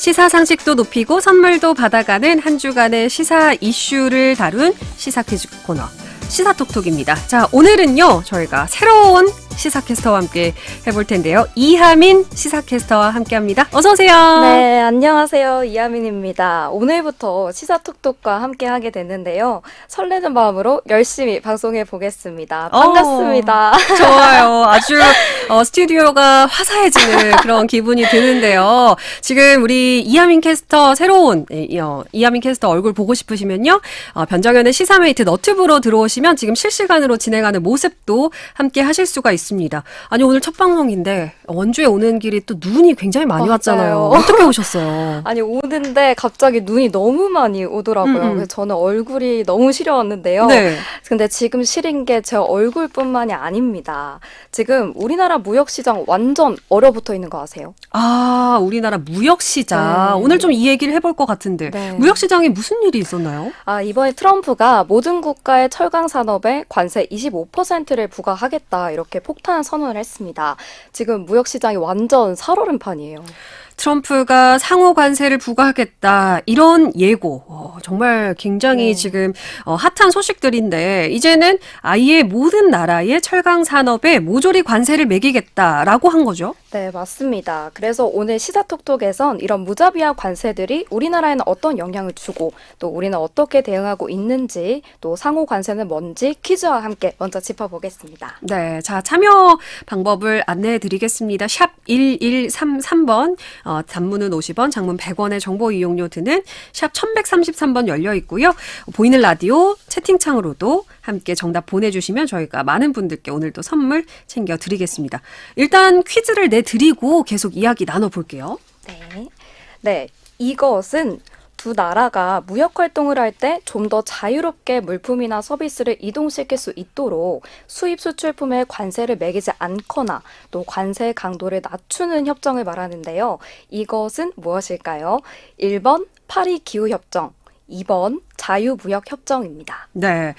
시사 상식도 높이고 선물도 받아가는 한 주간의 시사 이슈를 다룬 시사 퀴즈 코너 시사톡톡입니다. 자, 오늘은요 저희가 새로운 시사캐스터와 함께 해볼 텐데요. 이하민 시사캐스터와 함께합니다. 어서 오세요. 네, 안녕하세요. 이하민입니다. 오늘부터 시사톡톡과 함께하게 됐는데요. 설레는 마음으로 열심히 방송해 보겠습니다. 반갑습니다. 좋아요. 아주 스튜디오가 화사해지는 그런 기분이 드는데요. 지금 우리 이하민 캐스터 새로운 이하민 캐스터 얼굴 보고 싶으시면요. 변정현의 시사메이트 너튜브로 들어오시면 지금 실시간으로 진행하는 모습도 함께 하실 수가 있습니다. 아니 오늘 첫 방송인데 원주에 오는 길이 또 눈이 굉장히 많이 왔잖아요. 어떻게 오셨어요? 아니 오는데 갑자기 눈이 너무 많이 오더라고요. 그래서 저는 얼굴이 너무 시려웠는데요. 네. 근데 지금 시린 게 제 얼굴뿐만이 아닙니다. 지금 우리나라 무역시장 완전 얼어붙어 있는 거 아세요? 아, 우리나라 무역시장. 네. 오늘 좀 이 얘기를 해볼 것 같은데 네. 무역시장에 무슨 일이 있었나요? 이번에 트럼프가 모든 국가의 철강 산업에 관세 25%를 부과하겠다 이렇게 폭탄 선언을 했습니다. 지금 무역시장이 완전 살얼음판이에요. 트럼프가 상호 관세를 부과하겠다 이런 예고 정말 굉장히 지금 핫한 소식들인데 이제는 아예 모든 나라의 철강 산업에 모조리 관세를 매기겠다라고 한 거죠. 네, 맞습니다. 그래서 오늘 시사톡톡에선 이런 무자비한 관세들이 우리나라에는 어떤 영향을 주고 또 우리는 어떻게 대응하고 있는지 또 상호 관세는 뭔지 퀴즈와 함께 먼저 짚어보겠습니다. 네, 자 참여 방법을 안내해 드리겠습니다. 샵 1133번 단문은 50원, 장문 100원의 정보 이용료 드는 샵 1133번 열려 있고요. 보이는 라디오 채팅창으로도 함께 정답 보내주시면 저희가 많은 분들께 오늘도 선물 챙겨드리겠습니다. 일단 퀴즈를 내드리고 계속 이야기 나눠볼게요. 네, 이것은 두 나라가 무역 활동을 할 때 좀 더 자유롭게 물품이나 서비스를 이동시킬 수 있도록 수입 수출품에 관세를 매기지 않거나 또 관세 강도를 낮추는 협정을 말하는데요. 이것은 무엇일까요? 1번 파리 기후협정, 2번 자유무역협정입니다. 네,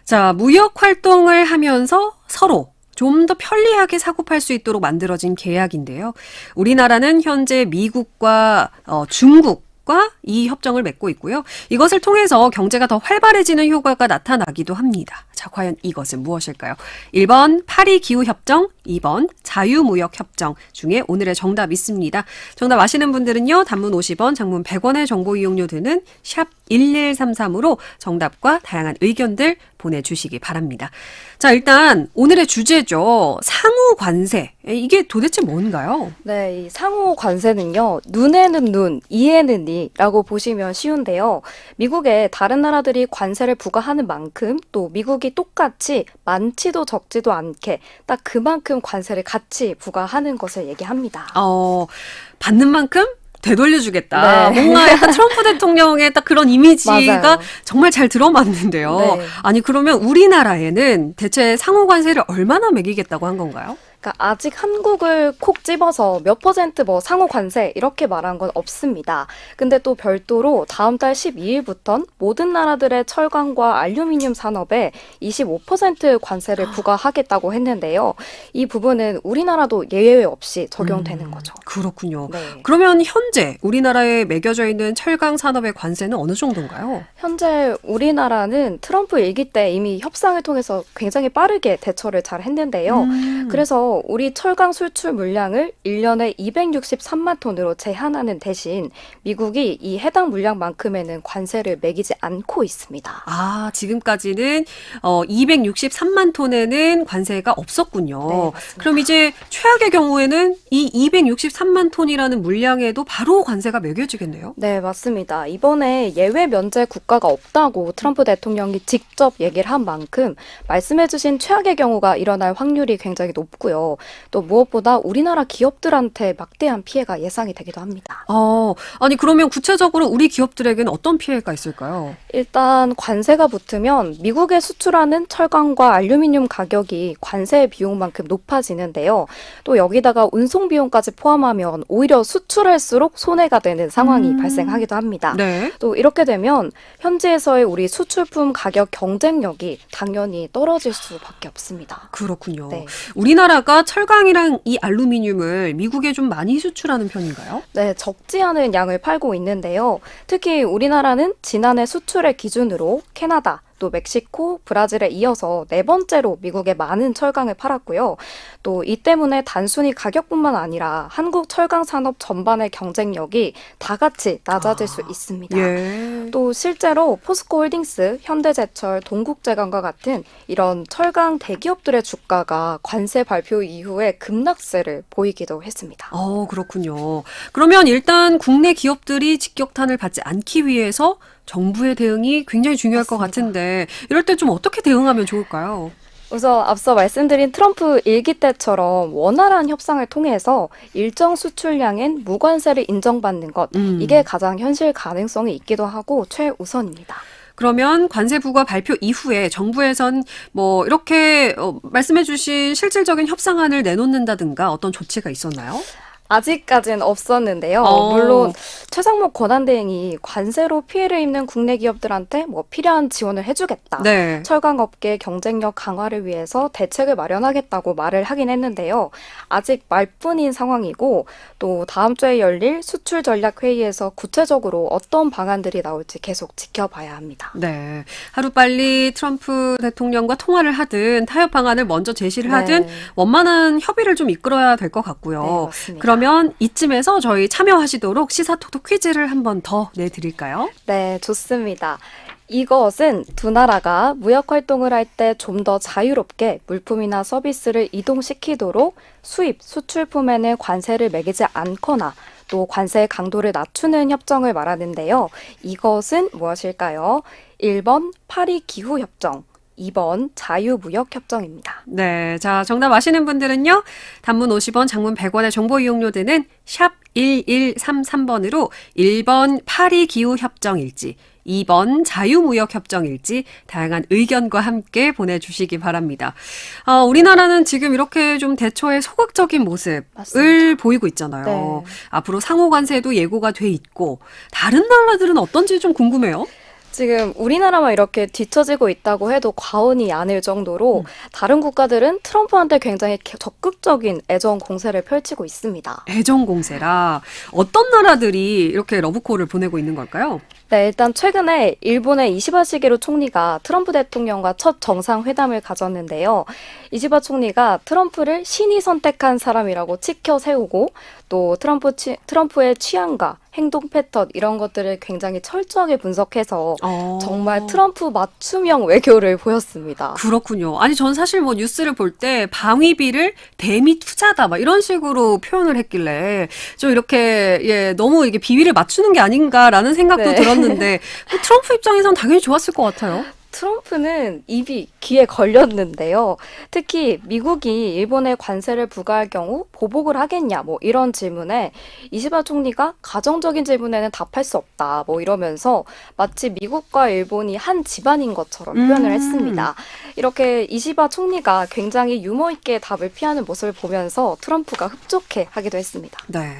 자 무역 활동을 하면서 서로 좀 더 편리하게 사고팔 수 있도록 만들어진 계약인데요. 우리나라는 현재 미국과 중국과 이 협정을 맺고 있고요. 이것을 통해서 경제가 더 활발해지는 효과가 나타나기도 합니다. 자, 과연 이것은 무엇일까요? 1번 파리 기후협정, 2번 자유무역협정 중에 오늘의 정답 있습니다. 정답 아시는 분들은요. 단문 50원, 장문 100원의 정보 이용료 드는 샵 1133으로 정답과 다양한 의견들 보내주시기 바랍니다. 자, 일단 오늘의 주제죠. 상호 관세. 이게 도대체 뭔가요? 네, 이 상호 관세는요. 눈에는 눈, 이에는 이라고 보시면 쉬운데요. 미국에 다른 나라들이 관세를 부과하는 만큼 또 미국이 똑같이 많지도 적지도 않게 딱 그만큼 관세를 같이 부과하는 것을 얘기합니다. 받는 만큼 되돌려주겠다. 네. 뭔가 약간 트럼프 대통령의 딱 그런 이미지가 맞아요. 정말 잘 들어맞는데요. 네. 아니 그러면 우리나라에는 대체 상호 관세를 얼마나 매기겠다고 한 건가요? 그러니까 아직 한국을 콕 집어서 몇 퍼센트 뭐 상호 관세 이렇게 말한 건 없습니다. 근데 또 별도로 다음 달 12일부터는 모든 나라들의 철강과 알루미늄 산업에 25% 관세를 부과하겠다고 했는데요. 이 부분은 우리나라도 예외 없이 적용되는 거죠. 그렇군요. 네. 그러면 현재 우리나라에 매겨져 있는 철강 산업의 관세는 어느 정도인가요? 현재 우리나라는 트럼프 일기 때 이미 협상을 통해서 굉장히 빠르게 대처를 잘 했는데요. 그래서 우리 철강 수출 물량을 1년에 263만 톤으로 제한하는 대신 미국이 이 해당 물량만큼에는 관세를 매기지 않고 있습니다. 아, 지금까지는 263만 톤에는 관세가 없었군요. 네, 맞습니다. 그럼 이제 최악의 경우에는 이 263만 톤이라는 물량에도 바로 관세가 매겨지겠네요. 네, 맞습니다. 이번에 예외 면제 국가가 없다고 트럼프 대통령이 직접 얘기를 한 만큼 말씀해주신 최악의 경우가 일어날 확률이 굉장히 높고요. 또 무엇보다 우리나라 기업들한테 막대한 피해가 예상이 되기도 합니다. 아니 그러면 구체적으로 우리 기업들에게는 어떤 피해가 있을까요? 일단 관세가 붙으면 미국에 수출하는 철강과 알루미늄 가격이 관세 비용만큼 높아지는데요. 또 여기다가 운송 비용까지 포함하면 오히려 수출할수록 손해가 되는 상황이 발생하기도 합니다. 네. 또 이렇게 되면 현지에서의 우리 수출품 가격 경쟁력이 당연히 떨어질 수밖에 없습니다. 그렇군요. 네. 우리나라가 우리나라가 철강이랑 이 알루미늄을 미국에 좀 많이 수출하는 편인가요? 네, 적지 않은 양을 팔고 있는데요. 특히 우리나라는 지난해 수출의 기준으로 캐나다, 또 멕시코, 브라질에 이어서 네 번째로 미국에 많은 철강을 팔았고요. 또 이 때문에 단순히 가격뿐만 아니라 한국 철강 산업 전반의 경쟁력이 다 같이 낮아질 수 있습니다. 예. 또 실제로 포스코홀딩스, 현대제철, 동국제강과 같은 이런 철강 대기업들의 주가가 관세 발표 이후에 급락세를 보이기도 했습니다. 그렇군요. 그러면 일단 국내 기업들이 직격탄을 받지 않기 위해서 정부의 대응이 굉장히 중요할 것 맞습니다. 같은데 이럴 때 좀 어떻게 대응하면 좋을까요? 우선 앞서 말씀드린 트럼프 일기 때처럼 원활한 협상을 통해서 일정 수출량엔 무관세를 인정받는 것, 이게 가장 현실 가능성이 있기도 하고 최우선입니다. 그러면 관세 부과 발표 이후에 정부에선 뭐 이렇게 말씀해주신 실질적인 협상안을 내놓는다든가 어떤 조치가 있었나요? 아직까지는 없었는데요. 물론 최상목 권한대행이 관세로 피해를 입는 국내 기업들한테 뭐 필요한 지원을 해주겠다. 네. 철강업계 경쟁력 강화를 위해서 대책을 마련하겠다고 말을 하긴 했는데요. 아직 말뿐인 상황이고 또 다음 주에 열릴 수출 전략 회의에서 구체적으로 어떤 방안들이 나올지 계속 지켜봐야 합니다. 네. 하루빨리 트럼프 대통령과 통화를 하든 타협 방안을 먼저 제시를 하든 원만한 협의를 좀 이끌어야 될 것 같고요. 네, 맞습니다. 그러면 이쯤에서 저희 참여하시도록 시사톡톡 퀴즈를 한 번 더 내드릴까요? 네, 좋습니다. 이것은 두 나라가 무역 활동을 할 때 좀 더 자유롭게 물품이나 서비스를 이동시키도록 수입, 수출품에는 관세를 매기지 않거나 또 관세의 강도를 낮추는 협정을 말하는데요. 이것은 무엇일까요? 1번 파리 기후 협정, 2번 자유무역협정입니다. 네. 자, 정답 아시는 분들은요. 단문 50원, 장문 100원의 정보 이용료 드는 샵 1133번으로 1번 파리 기후협정일지, 2번 자유무역협정일지 다양한 의견과 함께 보내주시기 바랍니다. 우리나라는 지금 이렇게 좀 대처에 소극적인 모습을 맞습니다. 보이고 있잖아요. 네. 앞으로 상호관세도 예고가 돼 있고 다른 나라들은 어떤지 좀 궁금해요. 지금 우리나라만 이렇게 뒤처지고 있다고 해도 과언이 아닐 정도로 다른 국가들은 트럼프한테 굉장히 적극적인 애정 공세를 펼치고 있습니다. 애정 공세라 어떤 나라들이 이렇게 러브콜을 보내고 있는 걸까요? 네, 일단 최근에 일본의 이시바 시게루 총리가 트럼프 대통령과 첫 정상회담을 가졌는데요. 이시바 총리가 트럼프를 신이 선택한 사람이라고 치켜 세우고 또 트럼프의 취향과 행동 패턴 이런 것들을 굉장히 철저하게 분석해서 정말 트럼프 맞춤형 외교를 보였습니다. 그렇군요. 아니 전 사실 뭐 뉴스를 볼 때 방위비를 대미 투자다 막 이런 식으로 표현을 했길래 좀 이렇게 너무 이게 비위를 맞추는 게 아닌가라는 생각도 네. 들었는데 트럼프 입장에선 당연히 좋았을 것 같아요. 트럼프는 입이 귀에 걸렸는데요. 특히 미국이 일본에 관세를 부과할 경우 보복을 하겠냐 뭐 이런 질문에 이시바 총리가 가정적인 질문에는 답할 수 없다 뭐 이러면서 마치 미국과 일본이 한 집안인 것처럼 표현을 했습니다. 이렇게 이시바 총리가 굉장히 유머 있게 답을 피하는 모습을 보면서 트럼프가 흡족해 하기도 했습니다. 네.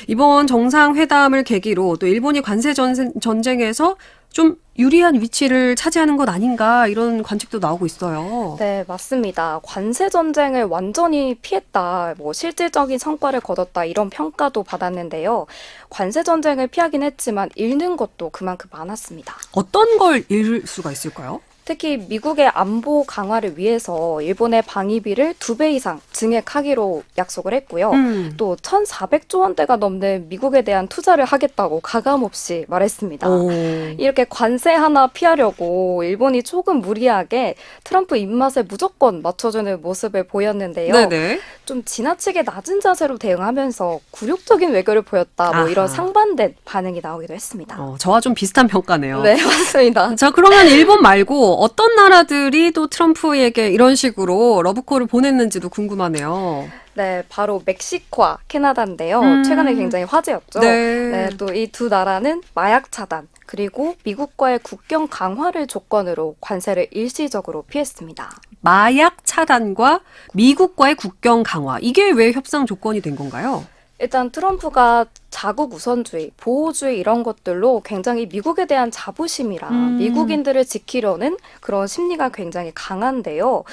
이번 정상회담을 계기로 또 일본이 관세 전쟁에서 좀 유리한 위치를 차지하는 것 아닌가 이런 관측도 나오고 있어요. 네, 맞습니다. 관세 전쟁을 완전히 피했다, 뭐 실질적인 성과를 거뒀다 이런 평가도 받았는데요. 관세 전쟁을 피하긴 했지만 잃는 것도 그만큼 많았습니다. 어떤 걸 잃을 수가 있을까요? 특히 미국의 안보 강화를 위해서 일본의 방위비를 2배 이상 증액하기로 약속을 했고요. 또 1,400조 원대가 넘는 미국에 대한 투자를 하겠다고 가감없이 말했습니다. 이렇게 관세 하나 피하려고 일본이 조금 무리하게 트럼프 입맛에 무조건 맞춰주는 모습을 보였는데요. 네네. 좀 지나치게 낮은 자세로 대응하면서 굴욕적인 외교를 보였다. 뭐 이런 상반된 반응이 나오기도 했습니다. 저와 좀 비슷한 평가네요. 네, 맞습니다. 자, 그러면 일본 말고 어떤 나라들이 또 트럼프에게 이런 식으로 러브콜을 보냈는지도 궁금하네요. 네, 바로 멕시코와 캐나다인데요. 최근에 굉장히 화제였죠. 네. 또 이 두 나라는 마약 차단, 그리고 미국과의 국경 강화를 조건으로 관세를 일시적으로 피했습니다. 마약 차단과 미국과의 국경 강화. 이게 왜 협상 조건이 된 건가요? 일단 트럼프가 자국 우선주의, 보호주의 이런 것들로 굉장히 미국에 대한 자부심이라 미국인들을 지키려는 그런 심리가 굉장히 강한데요.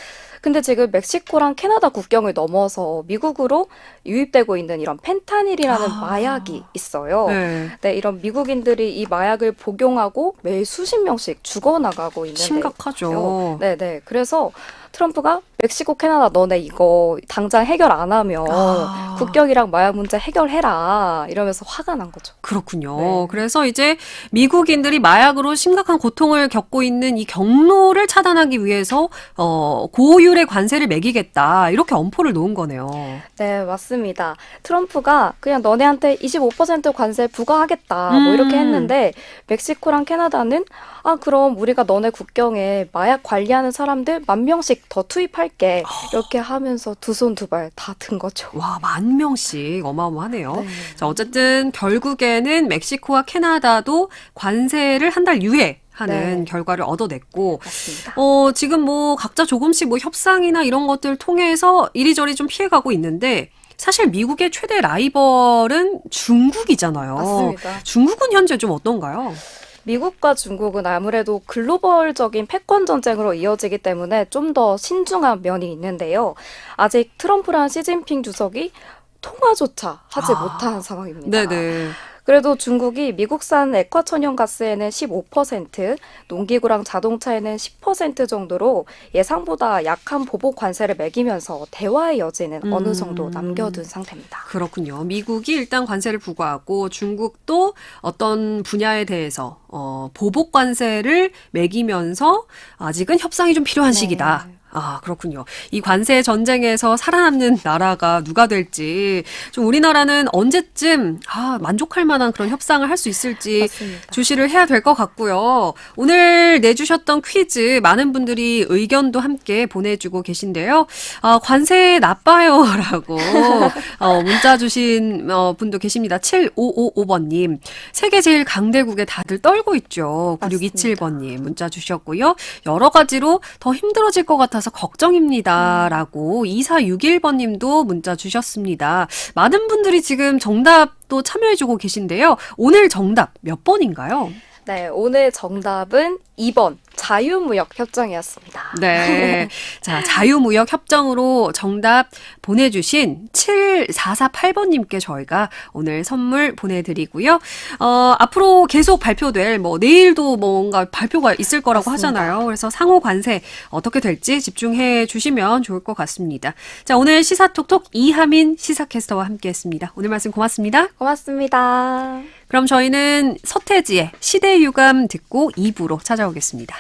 근데 지금 멕시코랑 캐나다 국경을 넘어서 미국으로 유입되고 있는 이런 펜타닐이라는 마약이 있어요. 네. 네, 이런 미국인들이 이 마약을 복용하고 매일 수십 명씩 죽어나가고 있는데요. 심각하죠. 네네. 그래서 트럼프가 멕시코, 캐나다 너네 이거 당장 해결 안 하면 아. 국경이랑 마약 문제 해결해라 이러면서 화가 난 거죠. 그렇군요. 네. 그래서 이제 미국인들이 마약으로 심각한 고통을 겪고 있는 이 경로를 차단하기 위해서 고율의 관세를 매기겠다 이렇게 엄포를 놓은 거네요. 네, 맞습니다. 트럼프가 그냥 너네한테 25% 관세 부과하겠다 뭐 이렇게 했는데 멕시코랑 캐나다는 그럼 우리가 너네 국경에 마약 관리하는 사람들 10,000명씩 더 투입할게 이렇게 하면서 두 손 두 발 다 든 거죠. 와, 10,000명씩 어마어마하네요. 네. 자, 어쨌든 결국에는 멕시코와 캐나다도 관세를 한 달 유예하는 네. 결과를 얻어냈고, 맞습니다. 지금 뭐 각자 조금씩 뭐 협상이나 이런 것들 통해서 이리저리 좀 피해가고 있는데, 사실 미국의 최대 라이벌은 중국이잖아요. 맞습니다. 중국은 현재 좀 어떤가요? 미국과 중국은 아무래도 글로벌적인 패권 전쟁으로 이어지기 때문에 좀 더 신중한 면이 있는데요. 아직 트럼프랑 시진핑 주석이 통화조차 하지 못한 상황입니다. 네네. 그래도 중국이 미국산 액화천연가스에는 15%, 농기구랑 자동차에는 10% 정도로 예상보다 약한 보복 관세를 매기면서 대화의 여지는 어느 정도 남겨둔 상태입니다. 그렇군요. 미국이 일단 관세를 부과하고 중국도 어떤 분야에 대해서 보복 관세를 매기면서 아직은 협상이 좀 필요한 시기다. 네. 아, 그렇군요. 이 관세 전쟁에서 살아남는 나라가 누가 될지, 좀 우리나라는 언제쯤, 만족할 만한 그런 협상을 할 수 있을지 맞습니다. 주시를 해야 될 것 같고요. 오늘 내주셨던 퀴즈, 많은 분들이 의견도 함께 보내주고 계신데요. 관세 나빠요. 라고, 문자 주신 분도 계십니다. 7555번님. 세계 제일 강대국에 다들 떨고 있죠. 9627번님 문자 주셨고요. 여러 가지로 더 힘들어질 것 같아서 걱정입니다. 라고 2461번님도 문자 주셨습니다. 많은 분들이 지금 정답도 참여해주고 계신데요. 오늘 정답 몇 번인가요? 네, 오늘 정답은 2번 자유무역 협정이었습니다. 네. 자, 자유무역 협정으로 정답 보내주신 7448번님께 저희가 오늘 선물 보내드리고요. 앞으로 계속 발표될, 내일도 뭔가 발표가 있을 거라고 맞습니다. 하잖아요. 그래서 상호 관세 어떻게 될지 집중해 주시면 좋을 것 같습니다. 자, 오늘 시사톡톡 이하민 시사캐스터와 함께 했습니다. 오늘 말씀 고맙습니다. 고맙습니다. 그럼 저희는 서태지의 시대유감 듣고 2부로 찾아오겠습니다.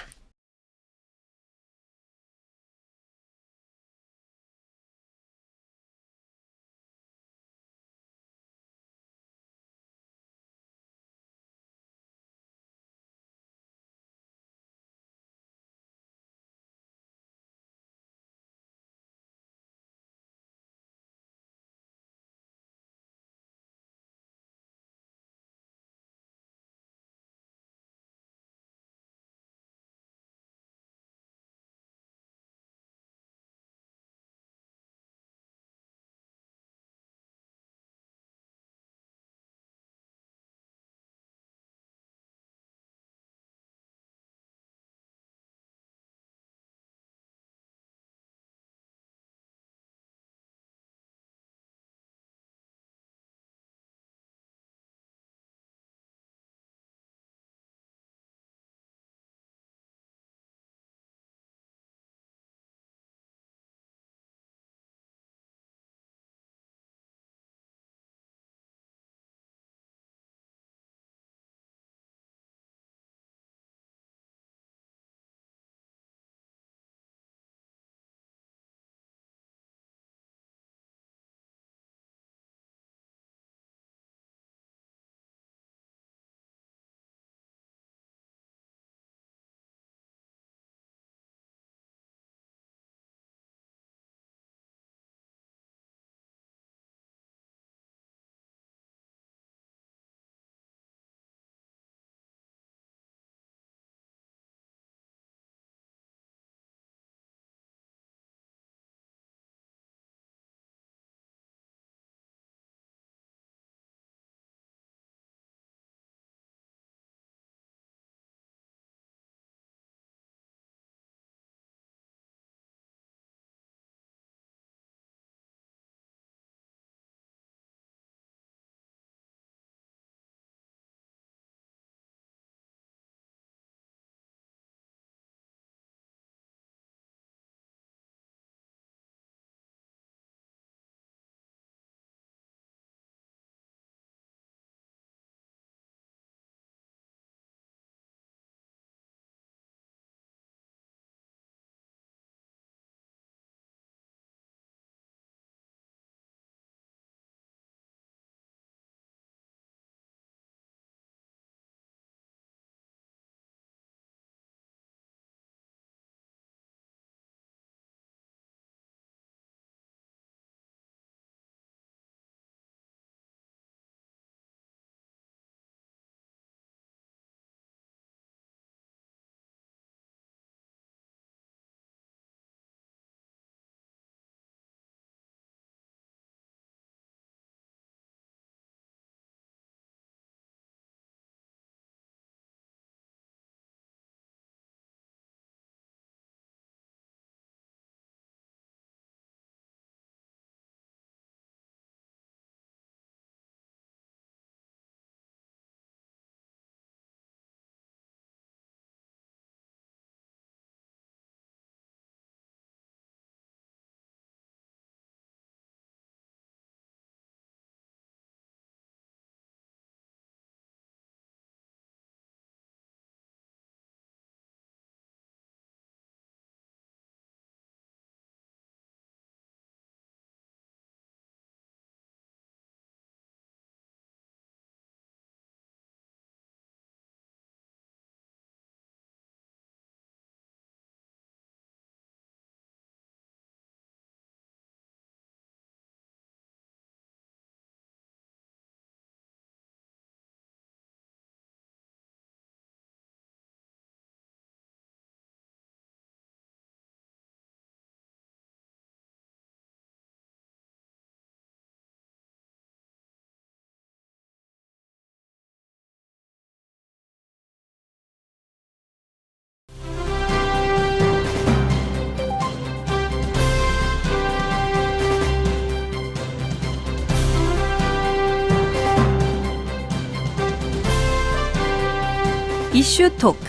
이슈 토크.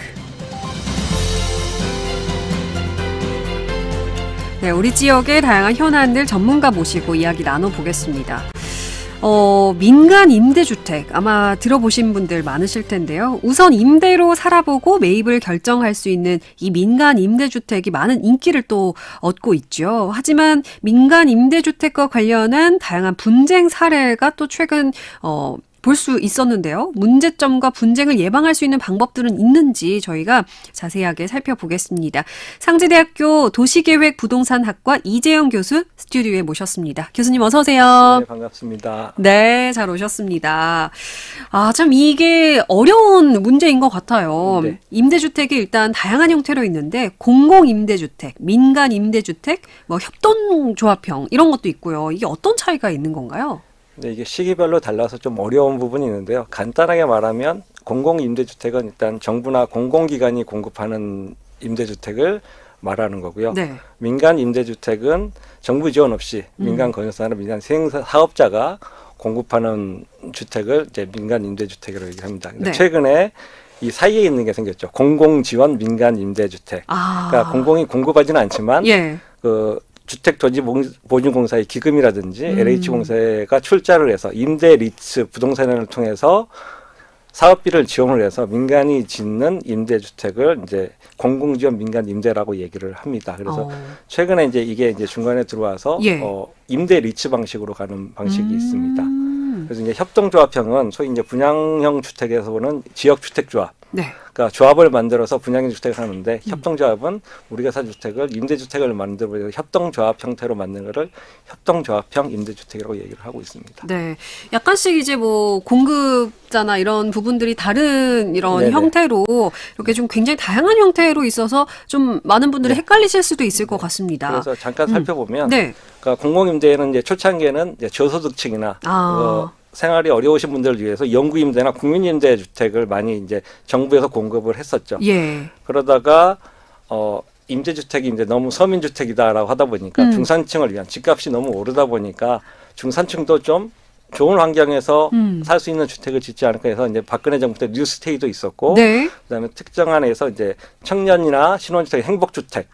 네, 우리 지역의 다양한 현안들 전문가 모시고 이야기 나눠보겠습니다. 민간 임대주택 아마 들어보신 분들 많으실 텐데요. 우선 임대로 살아보고 매입을 결정할 수 있는 이 민간 임대주택이 많은 인기를 또 얻고 있죠. 하지만 민간 임대주택과 관련한 다양한 분쟁 사례가 또 최근 볼 수 있었는데요. 문제점과 분쟁을 예방할 수 있는 방법들은 있는지 저희가 자세하게 살펴보겠습니다. 상지대학교 도시계획부동산학과 이재영 교수 스튜디오에 모셨습니다. 교수님 어서 오세요. 네, 반갑습니다. 네, 잘 오셨습니다. 참 이게 어려운 문제인 것 같아요. 네. 임대주택이 일단 다양한 형태로 있는데 공공임대주택, 민간임대주택, 뭐 협동조합형 이런 것도 있고요. 이게 어떤 차이가 있는 건가요? 네, 이게 시기별로 달라서 좀 어려운 부분이 있는데요. 간단하게 말하면 공공임대주택은 일단 정부나 공공기관이 공급하는 임대주택을 말하는 거고요. 네. 민간임대주택은 정부 지원 없이 민간 건설사나 민간 사업자가 공급하는 주택을 이제 민간임대주택이라고 얘기합니다. 근데 네. 최근에 이 사이에 있는 게 생겼죠. 공공지원 민간임대주택. 그러니까 공공이 공급하지는 않지만 예. 그 주택도시보증공사의 기금이라든지 LH공사가 출자를 해서 임대 리츠 부동산을 통해서 사업비를 지원을 해서 민간이 짓는 임대주택을 이제 공공지원 민간 임대라고 얘기를 합니다. 그래서 최근에 이제 이게 이제 중간에 들어와서 예. 임대 리츠 방식으로 가는 방식이 있습니다. 그래서 이제 협동조합형은 소위 이제 분양형 주택에서 보는 지역주택조합. 네. 그러니까 조합을 만들어서 분양형 주택을 하는데 협동조합은 우리가 산 주택을 임대주택을 만들어서 협동조합 형태로 만든 거를 협동조합형 임대주택이라고 얘기를 하고 있습니다. 네. 약간씩 이제 뭐 공급자나 이런 부분들이 다른 이런 네네. 형태로 이렇게 좀 굉장히 다양한 형태로 있어서 좀 많은 분들이 네. 헷갈리실 수도 있을 것 같습니다. 그래서 잠깐 살펴보면 네. 그러니까 공공임대는 이제 초창기에는 이제 저소득층이나 생활이 어려우신 분들을 위해서 영구임대나 국민임대 주택을 많이 이제 정부에서 공급을 했었죠. 예. 그러다가 임대주택이 이제 너무 서민주택이다라고 하다 보니까 중산층을 위한 집값이 너무 오르다 보니까 중산층도 좀 좋은 환경에서 살 수 있는 주택을 짓지 않을까 해서 이제 박근혜 정부 때 뉴스테이도 있었고 네. 그다음에 특정한에서 이제 청년이나 신혼주택, 행복주택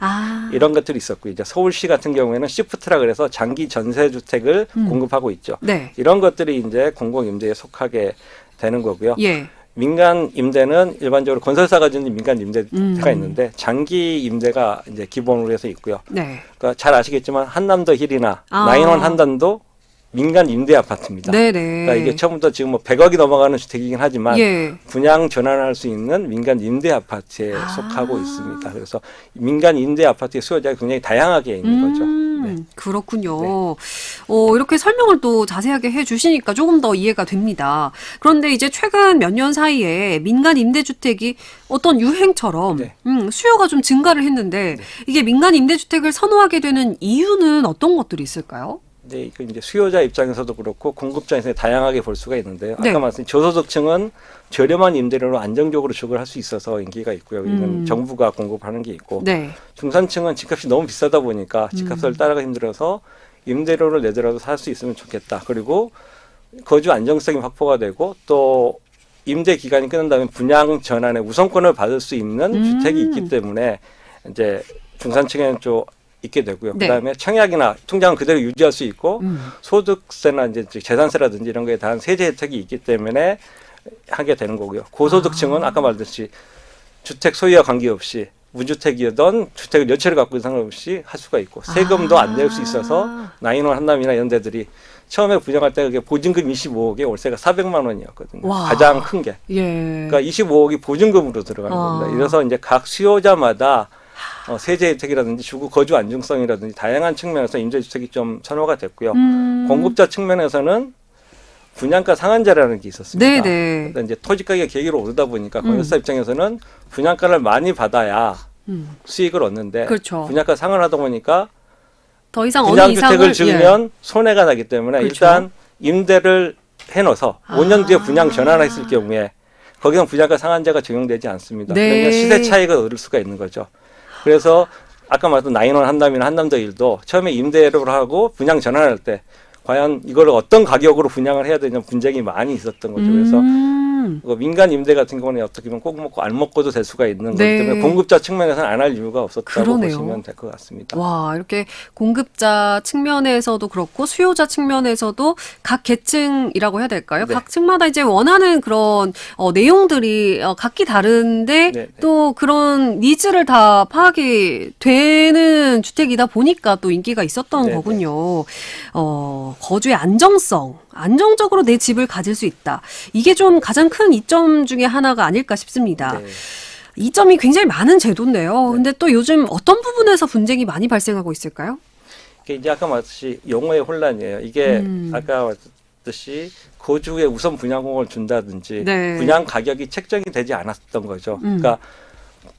이런 것들이 있었고 이제 서울시 같은 경우에는 시프트라 그래서 장기 전세 주택을 공급하고 있죠. 네. 이런 것들이 이제 공공임대에 속하게 되는 거고요. 예. 민간 임대는 일반적으로 건설사가 짓는 민간 임대가 있는데 장기 임대가 이제 기본으로 해서 있고요. 네. 그러니까 잘 아시겠지만 한남더 힐이나 나인원 한단도 민간 임대 아파트입니다. 네네. 그러니까 이게 처음부터 지금 뭐 100억이 넘어가는 주택이긴 하지만 예. 분양 전환할 수 있는 민간 임대 아파트에 속하고 있습니다. 그래서 민간 임대 아파트의 수요자가 굉장히 다양하게 있는 거죠. 네. 그렇군요. 이렇게 설명을 또 자세하게 해주시니까 조금 더 이해가 됩니다. 그런데 이제 최근 몇 년 사이에 민간 임대주택이 어떤 유행처럼 네. 수요가 좀 증가를 했는데 이게 민간 임대주택을 선호하게 되는 이유는 어떤 것들이 있을까요? 네, 이거 이제 수요자 입장에서도 그렇고 공급자에서 다양하게 볼 수가 있는데요. 네. 아까 말씀드린 저소득층은 저렴한 임대료로 안정적으로 주거를 할 수 있어서 인기가 있고요. 이건 정부가 공급하는 게 있고 네. 중산층은 집값이 너무 비싸다 보니까 집값을 따라가 힘들어서 임대료를 내더라도 살 수 있으면 좋겠다. 그리고 거주 안정성이 확보가 되고 또 임대 기간이 끝난다면 분양 전환에 우선권을 받을 수 있는 주택이 있기 때문에 이제 중산층에는 좀 있게 되고요. 네. 그다음에 청약이나 통장은 그대로 유지할 수 있고 소득세나 이제 재산세라든지 이런 거에 대한 세제 혜택이 있기 때문에 하게 되는 거고요. 고소득층은 아까 말했듯이 주택 소유와 관계없이 무주택이던 주택을 몇 채를 갖고 있는 상관없이 할 수가 있고 세금도 안 낼 수 있어서 나인원 한남이나 이런 데들이 처음에 분양할 때 그게 보증금 25억에 월세가 400만 원이었거든요. 와. 가장 큰 게. 예. 그러니까 25억이 보증금으로 들어가는 겁니다. 이래서 이제 각 수요자마다 세제 혜택이라든지 주거 거주 안정성이라든지 다양한 측면에서 임대주택이 좀 선호가 됐고요. 공급자 측면에서는 분양가 상한제라는 게 있었습니다. 네네. 그러니까 이제 토지 가격이 계기로 오르다 보니까 건설사 입장에서는 분양가를 많이 받아야 수익을 얻는데 그렇죠. 분양가 상한하다 보니까 더 이상 어느 분양주택을 이상을 지으면 손해가 나기 때문에 그렇죠. 일단 임대를 해놓아서 5년 뒤에 분양 전환했을 경우에 거기는 분양가 상한제가 적용되지 않습니다. 네. 그러니까 시세 차익을 얻을 수가 있는 거죠. 그래서 아까 말했던 나인원 한남이나 한남더 일도 처음에 임대를 하고 분양 전환할 때 과연 이걸 어떤 가격으로 분양을 해야 되냐 분쟁이 많이 있었던 거죠. 그래서 민간 임대 같은 경우는 어떻게 보면 꼭 먹고 안 먹고도 될 수가 있는 네. 거기 때문에 공급자 측면에서는 안 할 이유가 없었다고 그러네요. 보시면 될 것 같습니다. 와, 이렇게 공급자 측면에서도 그렇고 수요자 측면에서도 각 계층이라고 해야 될까요? 네. 각 층마다 이제 원하는 그런 내용들이 각기 다른데 네, 네. 또 그런 니즈를 다 파악이 되는 주택이다 보니까 또 인기가 있었던 네, 네. 거군요. 거주의 안정적으로 내 집을 가질 수 있다. 이게 좀 가장 큰 이점 중에 하나가 아닐까 싶습니다. 네. 이점이 굉장히 많은 제도인데요. 네. 근데 또 요즘 어떤 부분에서 분쟁이 많이 발생하고 있을까요? 이게 이제 아까 말했듯이 용어의 혼란이에요. 이게 아까 말했듯이 거주에 우선 분양공을 준다든지 네. 분양 가격이 책정이 되지 않았던 거죠. 그러니까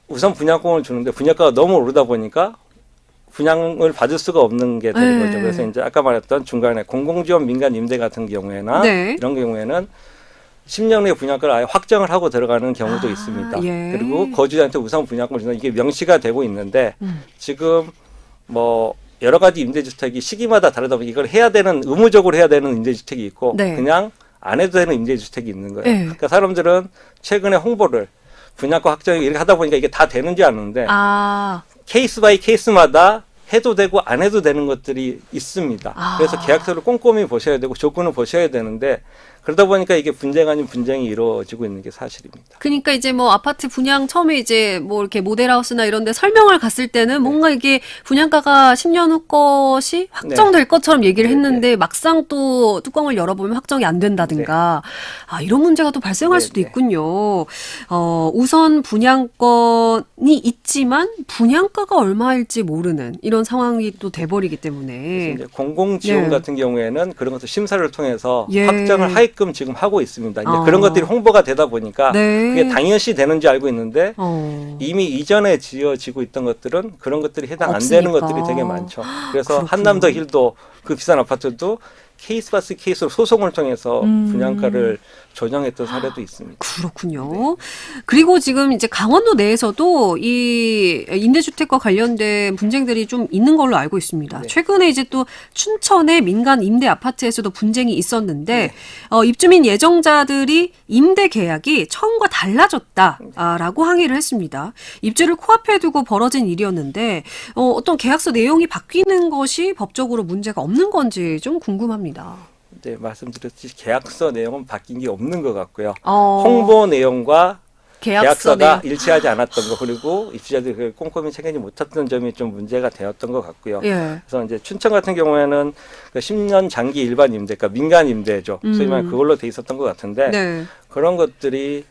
우선 분양공을 주는데 분양가가 너무 오르다 보니까 분양을 받을 수가 없는 게 되는 네. 거죠. 그래서 이제 아까 말했던 중간에 공공지원 민간 임대 같은 경우에나 네. 이런 경우에는 10년 후에 분양가를 아예 확정을 하고 들어가는 경우도 있습니다. 예. 그리고 거주자한테 우선 분양권을 주는 이게 명시가 되고 있는데 지금 뭐 여러 가지 임대주택이 시기마다 다르다 보니 이걸 해야 되는 의무적으로 해야 되는 임대주택이 있고 네. 그냥 안 해도 되는 임대주택이 있는 거예요. 네. 그러니까 사람들은 최근에 홍보를 분양가 확정 이렇게 하다 보니까 이게 다 되는지 아는데 아, 케이스 바이 케이스마다 해도 되고 안 해도 되는 것들이 있습니다. 아. 그래서 계약서를 꼼꼼히 보셔야 되고 조건을 보셔야 되는데 그러다 보니까 이게 분쟁 아닌 분쟁이 이루어지고 있는 게 사실입니다. 그러니까 이제 뭐 아파트 분양 처음에 이제 뭐 이렇게 모델하우스나 이런 데 설명을 갔을 때는 뭔가 이게 분양가가 10년 후 것이 확정될 것처럼 얘기를 네, 했는데 막상 또 뚜껑을 열어보면 확정이 안 된다든가 아, 이런 문제가 또 발생할 네, 수도 네. 있군요. 우선 분양권이 있지만 분양가가 얼마일지 모르는 이런 상황이 또 돼버리기 때문에 이제 공공지원 네. 같은 경우에는 그런 것을 심사를 통해서 예. 확정을 하게끔 지금 하고 있습니다. 이제 아. 그런 것들이 홍보가 되다 보니까 네. 그게 당연시 되는지 알고 있는데 이미 이전에 지어지고 있던 것들은 그런 것들이 해당 안 되는 없으니까. 것들이 되게 많죠. 그래서 그렇군요. 한남더 힐도 그 비싼 아파트도 케이스 바이 케이스로 소송을 통해서 분양가를 조정했던 사례도 있습니다. 그렇군요. 그리고 지금 이제 강원도 내에서도 이 임대주택과 관련된 분쟁들이 좀 있는 걸로 알고 있습니다. 네. 최근에 이제 또 춘천의 민간 임대 아파트에서도 분쟁이 있었는데 네. 입주민 예정자들이 임대 계약이 처음과 달라졌다라고 항의를 했습니다. 입주를 코앞에 두고 벌어진 일이었는데 어떤 계약서 내용이 바뀌는 것이 법적으로 문제가 없는 건지 좀 궁금합니다. 네, 말씀드렸듯이 계약서 내용은 바뀐 게 없는 것 같고요. 어, 홍보 내용과 계약서 계약서가 내용. 일치하지 않았던 거 그리고 입주자들이 그걸 꼼꼼히 챙기지 못했던 점이 좀 문제가 되었던 것 같고요. 예. 그래서 이제 춘천 같은 경우에는 그 10년 장기 일반 임대, 그러니까 민간 임대죠. 소위 말하면 그걸로 돼 있었던 것 같은데 네. 그런 것들이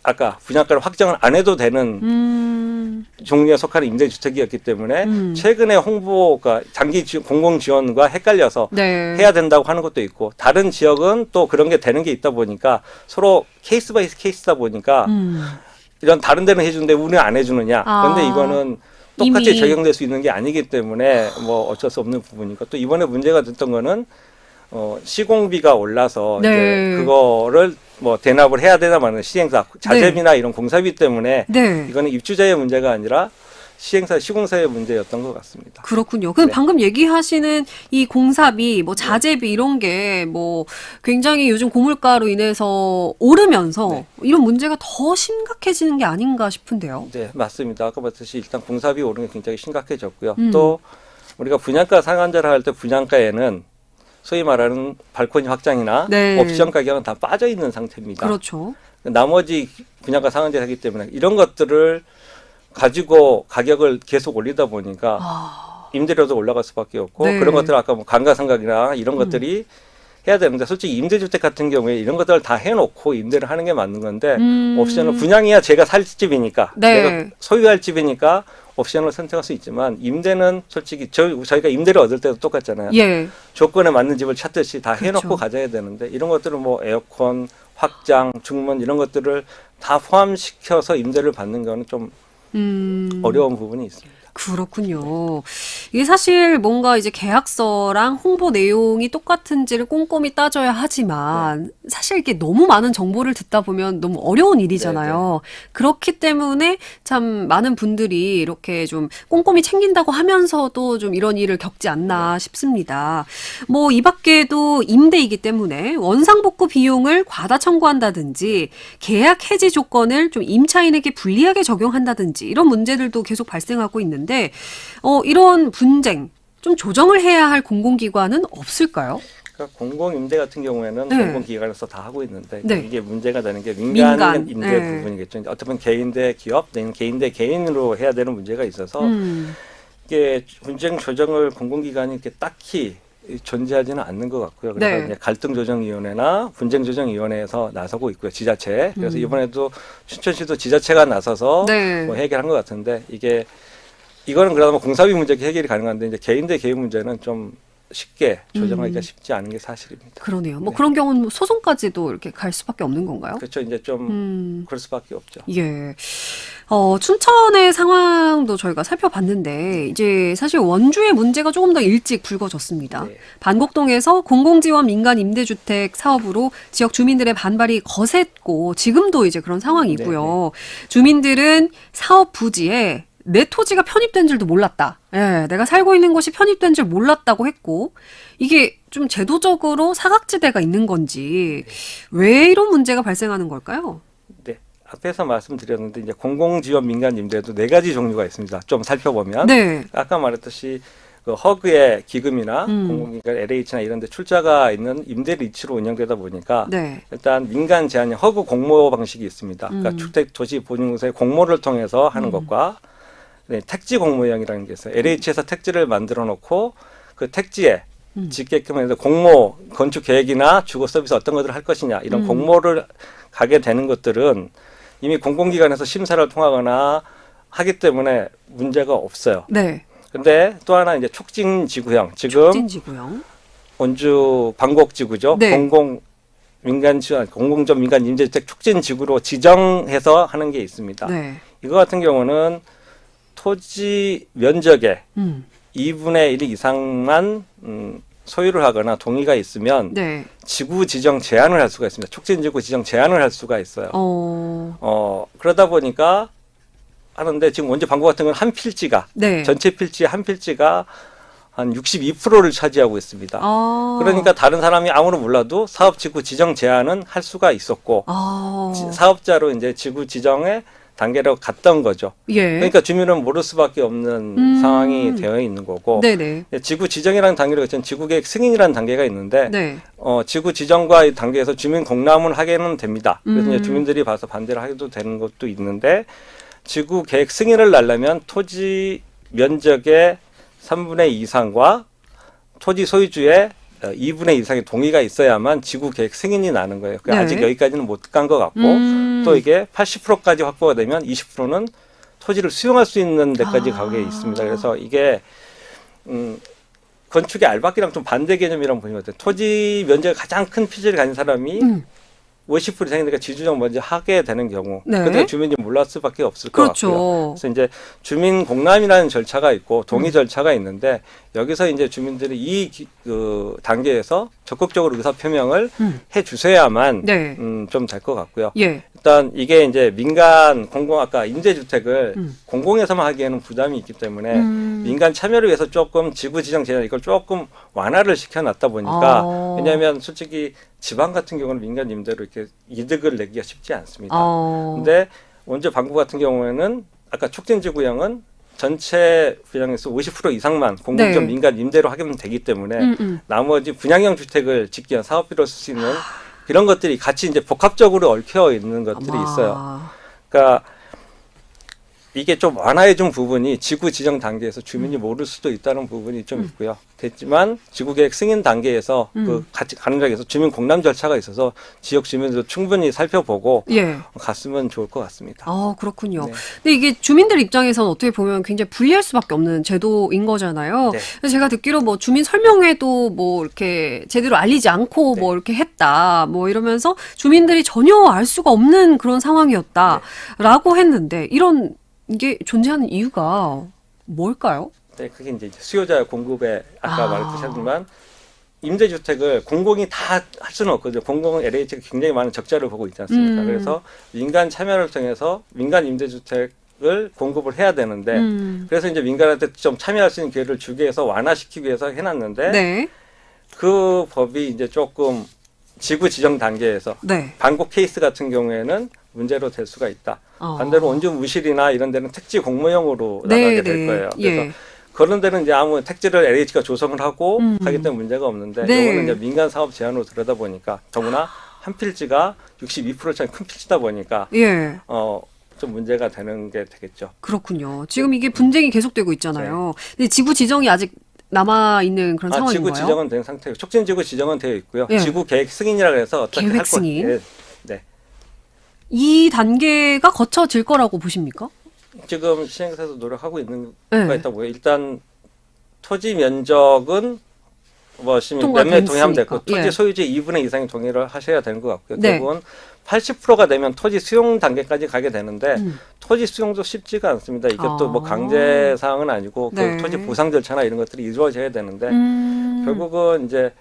아까 분양가를 확정을 안 해도 되는 종류에 속하는 임대주택이었기 때문에 최근에 홍보가 장기 공공 지원과 헷갈려서 네. 해야 된다고 하는 것도 있고 다른 지역은 또 그런 게 되는 게 있다 보니까 서로 케이스 바이 케이스다 보니까 이런 다른 데는 해주는데 우리는 안 해주느냐. 그런데 아, 이거는 똑같이 이미. 적용될 수 있는 게 아니기 때문에 뭐 어쩔 수 없는 부분이고 또 이번에 문제가 됐던 거는 시공비가 올라서 네. 이제 그거를 뭐 대납을 해야 되나 마는 시행사 자재비나 이런 공사비 때문에 네. 이거는 입주자의 문제가 아니라 시공사의 문제였던 것 같습니다. 그렇군요. 그럼 네. 방금 얘기하시는 이 공사비, 뭐 자재비 이런 게 뭐 굉장히 요즘 고물가로 인해서 오르면서 네. 이런 문제가 더 심각해지는 게 아닌가 싶은데요. 네, 맞습니다. 아까 봤듯이 일단 공사비 오르는 게 굉장히 심각해졌고요. 또 우리가 분양가 상한제를 할 때 분양가에는 소위 말하는 발코니 확장이나 네. 옵션 가격은 다 빠져 있는 상태입니다. 그렇죠. 나머지 분양가 상한제를 하기 때문에 이런 것들을 가지고 가격을 계속 올리다 보니까 임대료도 올라갈 수밖에 없고 네. 그런 것들 아까 뭐 감가상각이나 이런 것들이 해야 되는데 솔직히 임대주택 같은 경우에 이런 것들을 다 해놓고 임대를 하는 게 맞는 건데 옵션을 분양이야 제가 살 집이니까 네. 내가 소유할 집이니까 옵션을 선택할 수 있지만 임대는 솔직히 저희가 임대를 얻을 때도 똑같잖아요. 예. 조건에 맞는 집을 찾듯이 다 그렇죠. 해놓고 가져야 되는데 이런 것들은 뭐 에어컨, 확장, 중문 이런 것들을 다 포함시켜서 임대를 받는 거는 좀 어려운 부분이 있습니다. 그렇군요. 이게 사실 뭔가 이제 계약서랑 홍보 내용이 똑같은지를 꼼꼼히 따져야 하지만 사실 이게 너무 많은 정보를 듣다 보면 너무 어려운 일이잖아요. 그렇기 때문에 참 많은 분들이 이렇게 좀 꼼꼼히 챙긴다고 하면서도 좀 이런 일을 겪지 않나 싶습니다. 뭐 이 밖에도 임대이기 때문에 원상복구 비용을 과다 청구한다든지 계약 해지 조건을 좀 임차인에게 불리하게 적용한다든지 이런 문제들도 계속 발생하고 있는데 이런 분쟁 좀 조정을 해야 할 공공기관은 없을까요? 그러니까 공공임대 같은 경우에는 네. 공공기관에서 다 하고 있는데 네. 이게 문제가 되는 게 민간. 민간 임대 네. 부분이겠죠. 어떻게 보면 개인 대 기업, 내지는 개인 대 개인으로 해야 되는 문제가 있어서 이게 분쟁 조정을 공공기관이 이렇게 딱히 존재하지는 않는 것 같고요. 그래서 네. 이제 갈등조정위원회나 분쟁조정위원회에서 나서고 있고요. 지자체. 그래서 이번에도 춘천시도 지자체가 나서서 네. 뭐 해결한 것 같은데 이거는 그나마 공사비 문제가 해결이 가능한데 이제 개인 대 개인 문제는 좀 쉽게 조정하기가 쉽지 않은 게 사실입니다. 그러네요. 뭐 네. 그런 경우는 뭐 소송까지도 이렇게 갈 수밖에 없는 건가요? 그렇죠. 이제 좀 그럴 수밖에 없죠. 예. 춘천의 상황도 저희가 살펴봤는데, 이제 사실 원주의 문제가 조금 더 일찍 불거졌습니다. 네. 반곡동에서 공공지원 민간 임대주택 사업으로 지역 주민들의 반발이 거셌고, 지금도 이제 그런 상황이고요. 주민들은 사업 부지에 내 토지가 편입된 줄도 몰랐다. 예, 내가 살고 있는 곳이 편입된 줄 몰랐다고 했고, 이게 좀 제도적으로 사각지대가 있는 건지, 왜 이런 문제가 발생하는 걸까요? 네. 앞에서 말씀드렸는데 이제 공공지원 민간 임대도 네 가지 종류가 있습니다. 좀 살펴보면 네. 아까 말했듯이 그 허그의 기금이나 공공기관 LH나 이런 데 출자가 있는 임대 리츠로 운영되다 보니까 네. 일단 민간 제한이 허그 공모 방식이 있습니다. 그러니까 주택 도시 보증공사의 공모를 통해서 하는 것과 네, 택지 공모형이라는 게 있어요. LH에서 택지를 만들어 놓고 그 택지에 짓게끔 해서 공모, 건축 계획이나 주거 서비스 어떤 것들을 할 것이냐 이런 공모를 가게 되는 것들은 이미 공공기관에서 심사를 통하거나 하기 때문에 문제가 없어요. 네. 근데 또 하나 이제 촉진지구형, 지금 촉진지구형. 원주 반곡지구죠. 네. 공공적 민간 임대주택 촉진지구로 지정해서 하는 게 있습니다. 네. 이거 같은 경우는 토지 면적의 음. 2분의 1 이상만 소유를 하거나 동의가 있으면 네. 지구 지정 제한을 할 수가 있습니다. 촉진지구 지정 제한을 할 수가 있어요. 그러다 보니까 하는데 지금 원주 방구 같은 건 한 필지가 네. 전체 필지의 한 필지가 한 62%를 차지하고 있습니다. 아. 그러니까 다른 사람이 아무런 몰라도 사업지구 지정 제한은 할 수가 있었고 아. 사업자로 이제 지구 지정의 단계로 갔던 거죠. 예. 그러니까 주민은 모를 수밖에 없는 상황이 되어 있는 거고 네네. 지구 지정이라는 단계로 거치면 지구계획 승인이라는 단계가 있는데 네. 지구 지정과 단계에서 주민 공람을 하게는 됩니다. 그래서 이제 주민들이 봐서 반대를 하게도 되는 것도 있는데 지구 계획 승인을 날려면 토지 면적의 3분의 2 이상과 토지 소유주의 2분의 1 이상의 동의가 있어야만 지구 계획 승인이 나는 거예요. 네. 아직 여기까지는 못 간 것 같고 또 이게 80%까지 확보가 되면 20%는 토지를 수용할 수 있는 데까지 가게 있습니다. 그래서 이게 건축의 알박기랑 좀 반대 개념이라고 보시면 돼요. 토지 면적이 가장 큰 필지를 가진 사람이 50% 이상이니까 지주정 먼저 하게 되는 경우, 네. 근데 주민이 몰랐을 수밖에 없을 것 그렇죠. 같고요. 그래서 이제 주민 공람이라는 절차가 있고 동의 절차가 있는데 여기서 이제 주민들이 그 단계에서 적극적으로 의사 표명을 해 주셔야만 네. 좀 될 것 같고요. 예. 일단 이게 이제 민간 공공 아까 임대주택을 공공에서만 하기에는 부담이 있기 때문에 민간 참여를 위해서 조금 지구 지정 제한 이걸 조금 완화를 시켜놨다 보니까 왜냐하면 솔직히 지방 같은 경우는 민간 임대로 이렇게 이득을 내기가 쉽지 않습니다. 근데 원주 방구 같은 경우에는 아까 촉진지구형은 전체 분양에서 50% 이상만 공공적 네. 민간 임대로 하면 되기 때문에 나머지 분양형 주택을 짓기 위한 사업비로 쓸 수 있는 그런 것들이 같이 이제 복합적으로 얽혀 있는 것들이 있어요. 그러니까 이게 좀 완화해준 부분이 지구 지정 단계에서 주민이 모를 수도 있다는 부분이 좀 있고요. 됐지만 지구계획 승인 단계에서 그 같이 가는 장에서 주민 공람 절차가 있어서 지역 주민들도 충분히 살펴보고 예. 갔으면 좋을 것 같습니다. 그렇군요. 네. 근데 이게 주민들 입장에서는 어떻게 보면 굉장히 불리할 수밖에 없는 제도인 거잖아요. 네. 그래서 제가 듣기로 뭐 주민 설명회도 뭐 이렇게 제대로 알리지 않고 네. 뭐 이렇게 했다. 뭐 이러면서 주민들이 전혀 알 수가 없는 그런 상황이었다라고 했는데 이런 이게 존재하는 이유가 뭘까요? 네, 그게 이제 수요자 공급에 아까 말했듯이 하지만 임대주택을 공공이 다 할 수는 없거든요. 공공은 LH가 굉장히 많은 적자를 보고 있지 않습니까? 그래서 민간 참여를 통해서 민간 임대주택을 공급을 해야 되는데 그래서 이제 민간한테 좀 참여할 수 있는 기회를 주기 위해서 완화시키기 위해서 해놨는데 네. 그 법이 이제 조금 지구 지정 단계에서 네. 반곡 케이스 같은 경우에는 문제로 될 수가 있다. 어. 반대로 원주 무실이나 이런 데는 택지 공모형으로 네, 나가게 될 네. 거예요. 그래서 예. 그런 데는 이제 아무 택지를 LH가 조성을 하고 하기 때문에 문제가 없는데 네. 이거는 이제 민간 사업 제한으로 들여다 보니까 더구나 한 필지가 62%짜리 큰 필지다 보니까 예. 좀 문제가 되는 게 되겠죠. 그렇군요. 지금 이게 분쟁이 계속되고 있잖아요. 근데 지구 지정이 아직 남아 있는 그런 상황인가요? 지구 지정은 된 상태고 촉진지구 지정은 되어 있고요. 예. 지구 계획 승인이라고 해서 어떻게 계획 할 승인? 거. 네. 이 단계가 거쳐질 거라고 보십니까? 지금 시행사에서 노력하고 있는 네. 거가 있다고 해요. 일단 토지 면적은 뭐 시민 통과 몇몇 동의하면 됐으니까. 되고 토지 예. 소유주의 2분의 2 이상이 동의를 하셔야 되는 것 같고요. 네. 대부분 80%가 되면 토지 수용 단계까지 가게 되는데 토지 수용도 쉽지가 않습니다. 이게 또 뭐 강제 사항은 아니고 네. 그 토지 보상 절차나 이런 것들이 이루어져야 되는데 결국 결국은 이제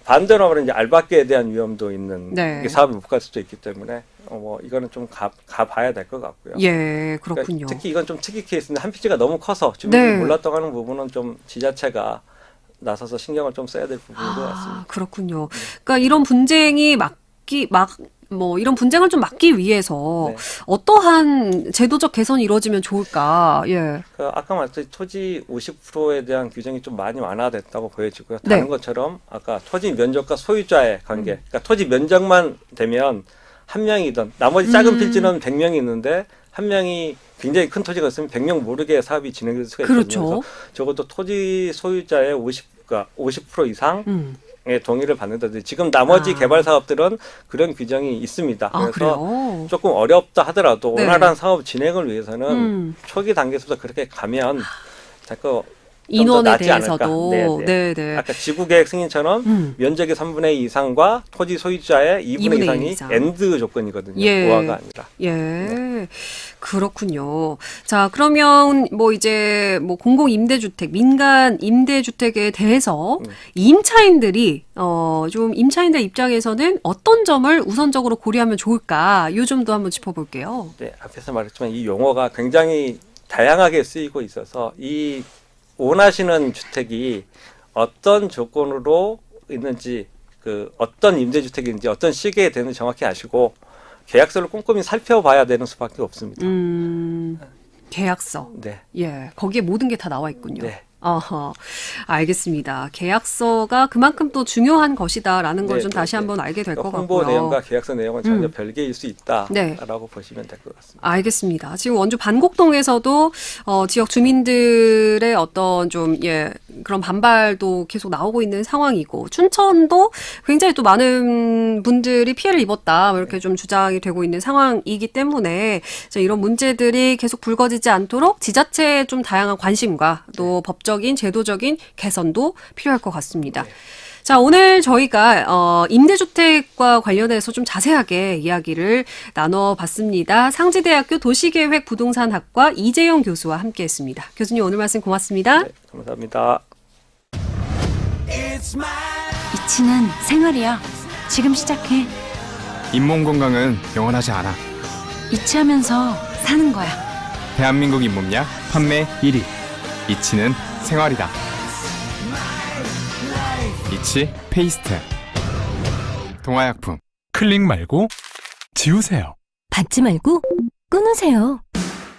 반대로 하면 이제 알박기에 대한 위험도 있는 네. 이게 사업이 못 갈 수도 있기 때문에 뭐 이거는 좀 가봐야 될 것 같고요. 예, 그렇군요. 그러니까 특히 이건 좀 특이 케이스인데 한 필지가 너무 커서 지금 네. 몰랐다고 하는 부분은 좀 지자체가 나서서 신경을 좀 써야 될 부분인 것 같습니다. 그렇군요. 그러니까 이런 분쟁이 이런 분쟁을 좀 막기 위해서 네. 어떠한 제도적 개선이 이루어지면 좋을까? 예. 그 아까 말했듯이 토지 50%에 대한 규정이 좀 많이 완화됐다고 보여지고요. 네. 다른 것처럼 아까 토지 면적과 소유자의 관계, 그러니까 토지 면적만 되면 한 명이든 나머지 작은 필지는 100명이 있는데 한 명이 굉장히 큰 토지가 있으면 100명 모르게 사업이 진행될 수가 있거든요. 그렇죠. 그래서 적어도 토지 소유자의 50% 이상 의 동의를 받는다든지 지금 나머지 개발 사업들은 그런 규정이 있습니다. 그래서 그래요? 조금 어렵다 하더라도 네. 원활한 사업 진행을 위해서는 초기 단계에서부터 그렇게 가면 자꾸 인원에 대해서도 네. 아까 지구계획 승인처럼 면적의 3분의 2 이상과 토지 소유자의 2분의 2 이상이 엔드 조건이거든요. 예. 우화가 아니라. 예. 네. 그렇군요. 자, 그러면 이제 공공 임대주택, 민간 임대주택에 대해서 임차인들이 좀 임차인들 입장에서는 어떤 점을 우선적으로 고려하면 좋을까? 요 점도 한번 짚어볼게요. 네, 앞에서 말했지만 이 용어가 굉장히 다양하게 쓰이고 있어서 이 원하시는 주택이 어떤 조건으로 있는지 어떤 임대주택인지 어떤 시기에 되는지 정확히 아시고 계약서를 꼼꼼히 살펴봐야 되는 수밖에 없습니다. 계약서. 네. 예, 거기에 모든 게 다 나와 있군요. 네. 어허, 알겠습니다. 계약서가 그만큼 또 중요한 것이다라는 걸 네, 좀 네, 다시 네. 한번 알게 될 것 홍보 같고요. 내용과 계약서 내용은 전혀 별개일 수 있다라고 네. 보시면 될 것 같습니다. 알겠습니다. 지금 원주 반곡동에서도 지역 주민들의 어떤 그런 반발도 계속 나오고 있는 상황이고 춘천도 굉장히 또 많은 분들이 피해를 입었다 이렇게 좀 주장이 되고 있는 상황이기 때문에 이런 문제들이 계속 불거지지 않도록 지자체의 좀 다양한 관심과 또 법적인 제도적인 개선도 필요할 것 같습니다. 자, 오늘 저희가 임대주택과 관련해서 좀 자세하게 이야기를 나눠봤습니다. 상지대학교 도시계획 부동산학과 이재영 교수와 함께했습니다. 교수님 오늘 말씀 고맙습니다. 네, 감사합니다. 이치는 생활이야. 지금 시작해. 잇몸 건강은 영원하지 않아. 이치하면서 사는 거야. 대한민국 잇몸약 판매 1위. 이치는 생활이다. 이치 페이스트. 동아약품. 클릭 말고 지우세요. 받지 말고 끊으세요.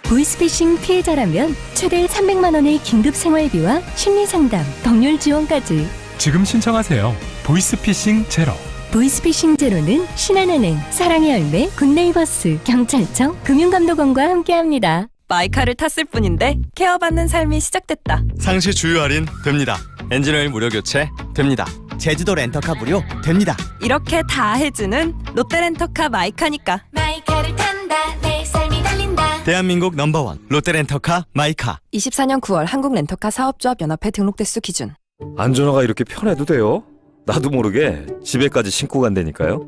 보이스피싱 피해자라면 최대 300만 원의 긴급 생활비와 심리상담, 법률 지원까지. 지금 신청하세요. 보이스피싱 제로. 보이스피싱 제로는 신한은행, 사랑의 열매, 굿네이버스, 경찰청, 금융감독원과 함께합니다. 마이카를 탔을 뿐인데 케어받는 삶이 시작됐다. 상시 주유 할인 됩니다. 엔진오일 무료 교체 됩니다. 제주도 렌터카 무료 됩니다. 이렇게 다 해주는 롯데렌터카 마이카니까. 마이카를 탄다, 내 삶이 달린다. 대한민국 넘버원 롯데렌터카 마이카. 24년 9월 한국렌터카 사업조합 연합회 등록 대수 기준. 안전화가 이렇게 편해도 돼요? 나도 모르게 집에까지 신고 간다니까요.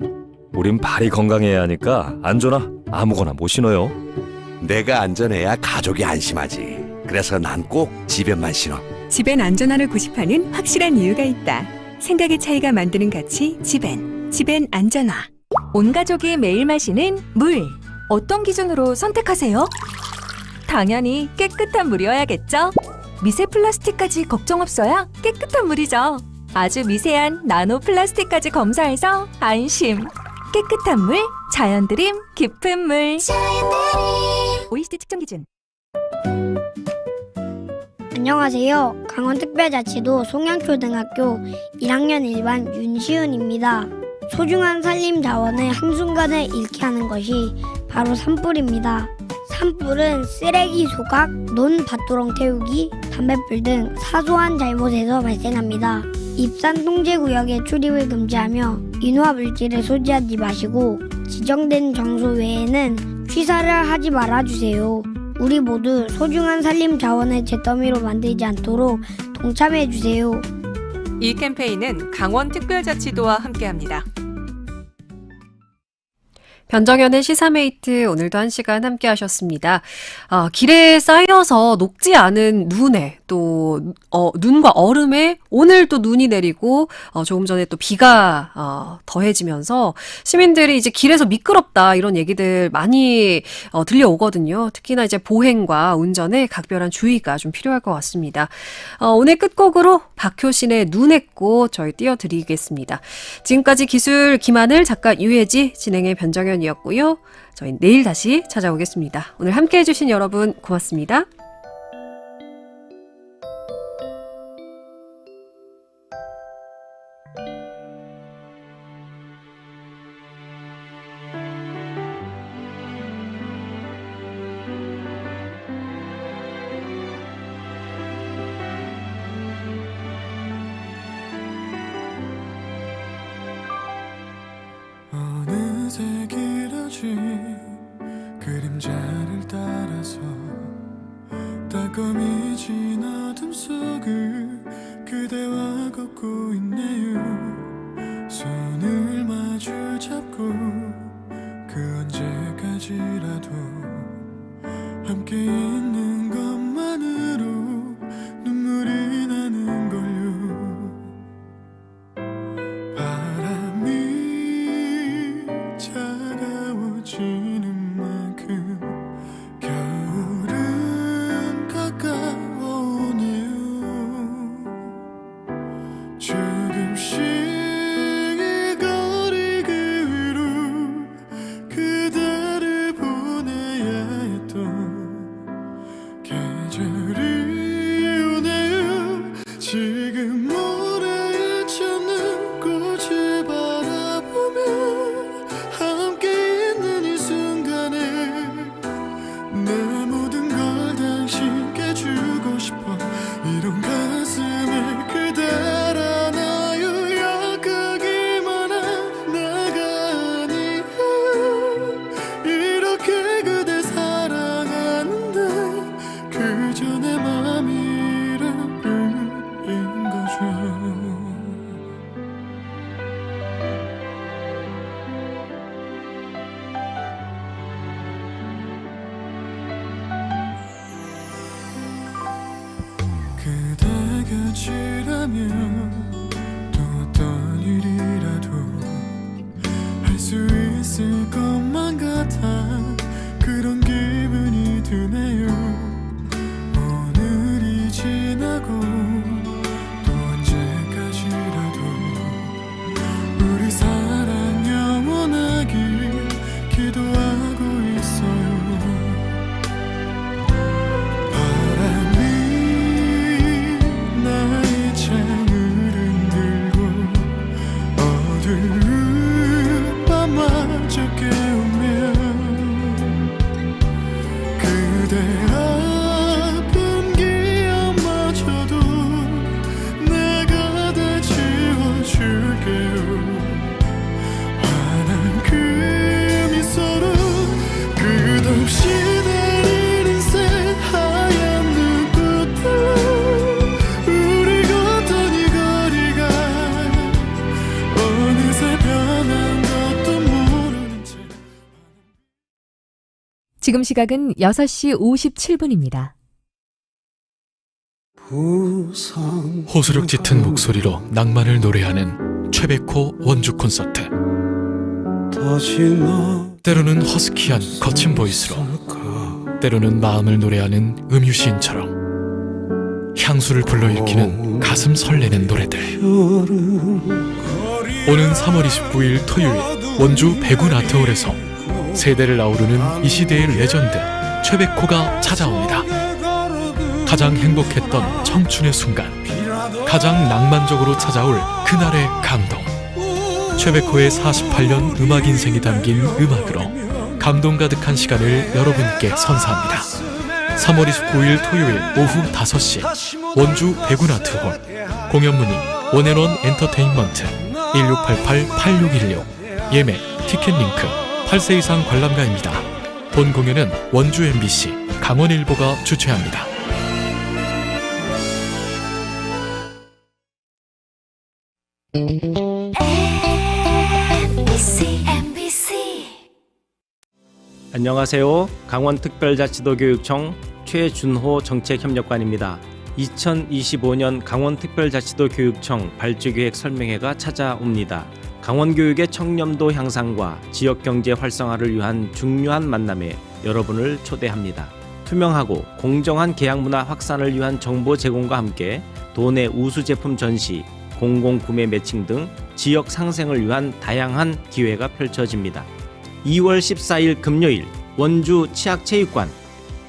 우린 발이 건강해야 하니까 안전화 아무거나 못 신어요. 내가 안전해야 가족이 안심하지. 그래서 난 꼭 집에만 신어. 집엔 안전함을 고집하는 확실한 이유가 있다. 생각의 차이가 만드는 가치 집엔. 집엔 안전화. 온 가족이 매일 마시는 물. 어떤 기준으로 선택하세요? 당연히 깨끗한 물이어야겠죠? 미세 플라스틱까지 걱정 없어야 깨끗한 물이죠. 아주 미세한 나노 플라스틱까지 검사해서 안심. 깨끗한 물, 자연 드림, 깊은 물. OECD 측정 기준. 안녕하세요. 강원특별자치도 송양초등학교 1학년 1반 윤시은입니다. 소중한 산림 자원을 한순간에 잃게 하는 것이 바로 산불입니다. 산불은 쓰레기 소각, 논 밭두렁 태우기, 담뱃불 등 사소한 잘못에서 발생합니다. 입산 통제구역에 출입을 금지하며 인화 물질을 소지하지 마시고 지정된 장소 외에는 취사를 하지 말아주세요. 우리 모두 소중한 산림 자원을 잿더미로 만들지 않도록 동참해주세요. 이 캠페인은 강원특별자치도와 함께합니다. 변정현의 시사메이트 오늘도 1시간 함께 하셨습니다. 길에 쌓여서 녹지 않은 눈에 또 눈과 얼음에 오늘 또 눈이 내리고 조금 전에 또 비가 더해지면서 시민들이 이제 길에서 미끄럽다 이런 얘기들 많이 들려오거든요. 특히나 이제 보행과 운전에 각별한 주의가 좀 필요할 것 같습니다. 오늘 끝곡으로 박효신의 눈의 꽃 저희 띄워드리겠습니다. 지금까지 기술 김하늘, 작가 유혜지, 진행의 변정현 이었고요. 저희 내일 다시 찾아오겠습니다. 오늘 함께 해주신 여러분 고맙습니다. 어느새 길어진 그림자를 따라서 따끔해진 어둠 속을 그대와 걷고 있네요. 손을 마주 잡고 그 언제까지라도 함께 있는 것만으로 눈물이 나는 걸요. 차가워지는 만큼 겨울은 가까워오네요. 조금씩 이 거리 그 위로 그대를 보내야 했던 계절이 오네요. 지금 모래에 젖는 꽃을 바라보며 함께 있는 이 순간에 내 모든 걸 당신께 주고 싶어. 이런 가슴에 그댈 안아요. 약하기만 한 내가 아니야. 이렇게 그댈 사랑하는데 그저 내 맘이란 뿐인 거죠. 그대 곁이라면 또 어떤 일이라도 할 수 있을 것만 같아 그런 기분이 드네요. 오늘이 지나고 또 언제까지라도 우리 사랑 영원하길 기도하고 있어요. 나의 창을 흔들고 어두운 밤마저 깨우면 그대 아픈 기억마저도 내가 다 지워줄게요. 환한 그 미소로 끝없이 내리는 새하얀 눈꽃들로 우리 걷던 이 거리가 어느새 변한 것도 모르는 채. 지금 시각은 6시 57분입니다. 호소력 짙은 목소리로 낭만을 노래하는 최백호 원주 콘서트. 때로는 허스키한 거친 보이스로, 때로는 마음을 노래하는 음유시인처럼 향수를 불러일으키는 가슴 설레는 노래들. 오는 3월 29일 토요일 원주 백운 아트홀에서 세대를 아우르는 이 시대의 레전드 최백호가 찾아옵니다. 가장 행복했던 청춘의 순간, 가장 낭만적으로 찾아올 그날의 감동. 최백호의 48년 음악 인생이 담긴 음악으로 감동 가득한 시간을 여러분께 선사합니다. 3월 29일 토요일 오후 5시 원주 백운 아트홀. 공연 문의 원앤원 엔터테인먼트 1688-8616. 예매 티켓 링크 8세 이상 관람가입니다. 본 공연은 원주 MBC 강원일보가 주최합니다. 안녕하세요. 강원특별자치도교육청 최준호 정책협력관입니다. 2025년 강원특별자치도 교육청 발주계획 설명회가 찾아옵니다. 강원교육의 청렴도 향상과 지역경제 활성화를 위한 중요한 만남에 여러분을 초대합니다. 투명하고 공정한 계약문화 확산을 위한 정보 제공과 함께 도내 우수 제품 전시, 공공구매 매칭 등 지역 상생을 위한 다양한 기회가 펼쳐집니다. 2월 14일 금요일 원주 치학체육관.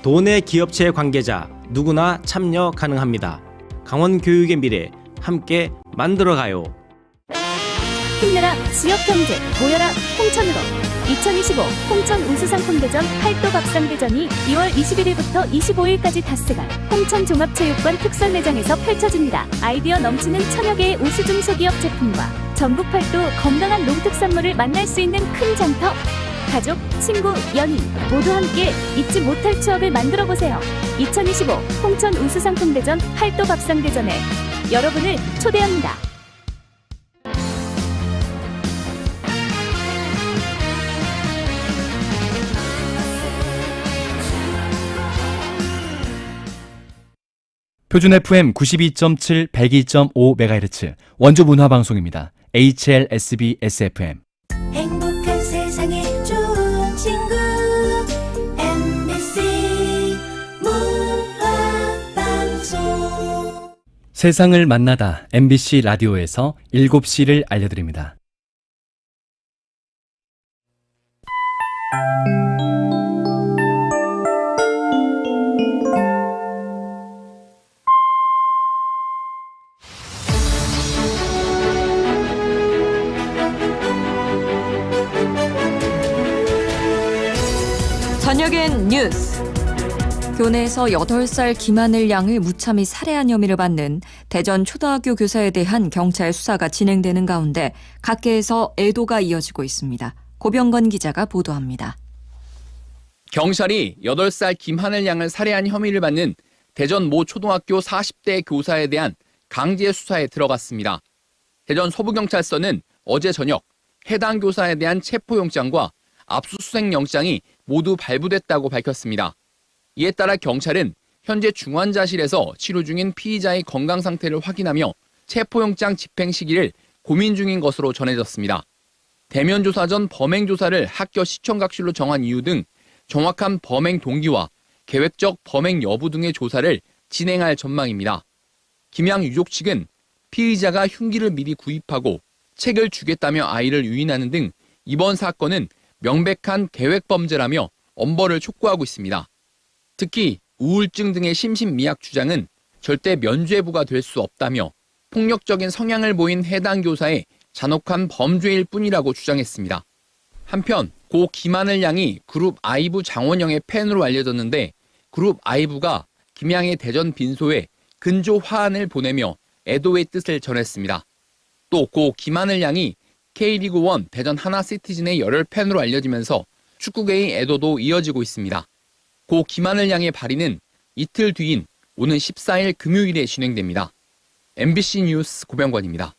도내 기업체 관계자 누구나 참여 가능합니다. 강원교육의 미래 함께 만들어가요. 힘내라 지역경제, 모여라 홍천으로. 2025 홍천 우수상품대전 팔도밥상대전이 2월 21일부터 25일까지 닷새간 홍천 종합체육관 특설매장에서 펼쳐집니다. 아이디어 넘치는 천여 개의 우수 중소기업 제품과 전국 팔도 건강한 농특산물을 만날 수 있는 큰 장터. 가족, 친구, 연인 모두 함께 잊지 못할 추억을 만들어보세요. 2025 홍천 우수상품대전 팔도밥상대전에 여러분을 초대합니다. 표준 FM 92.7, 102.5MHz 원주 문화방송입니다. HLSB SFM. 행복한 세상에 좋은 친구 MBC 문화방송. 세상을 만나다 MBC 라디오에서 7시를 알려드립니다. 저녁엔 뉴스. 교내에서 8살 김하늘 양을 무참히 살해한 혐의를 받는 대전 초등학교 교사에 대한 경찰 수사가 진행되는 가운데 각계에서 애도가 이어지고 있습니다. 고병건 기자가 보도합니다. 경찰이 8살 김하늘 양을 살해한 혐의를 받는 대전 모 초등학교 40대 교사에 대한 강제 수사에 들어갔습니다. 대전 서부경찰서는 어제 저녁 해당 교사에 대한 체포영장과 압수수색 영장이 모두 발부됐다고 밝혔습니다. 이에 따라 경찰은 현재 중환자실에서 치료 중인 피의자의 건강 상태를 확인하며 체포영장 집행 시기를 고민 중인 것으로 전해졌습니다. 대면 조사 전 범행 조사를 학교 시청각실로 정한 이유 등 정확한 범행 동기와 계획적 범행 여부 등의 조사를 진행할 전망입니다. 김양 유족 측은 피의자가 흉기를 미리 구입하고 책을 주겠다며 아이를 유인하는 등 이번 사건은 명백한 계획범죄라며 엄벌을 촉구하고 있습니다. 특히 우울증 등의 심신미약 주장은 절대 면죄부가 될 수 없다며 폭력적인 성향을 보인 해당 교사의 잔혹한 범죄일 뿐이라고 주장했습니다. 한편 고 김하늘 양이 그룹 아이브 장원영의 팬으로 알려졌는데 그룹 아이브가 김양의 대전 빈소에 근조 화환을 보내며 애도의 뜻을 전했습니다. 또 고 김하늘 양이 K리그1 대전 하나시티즌의 열혈 팬으로 알려지면서 축구계의 애도도 이어지고 있습니다. 고 김하늘 양의 발의는 이틀 뒤인 오는 14일 금요일에 진행됩니다. MBC 뉴스 고병관입니다.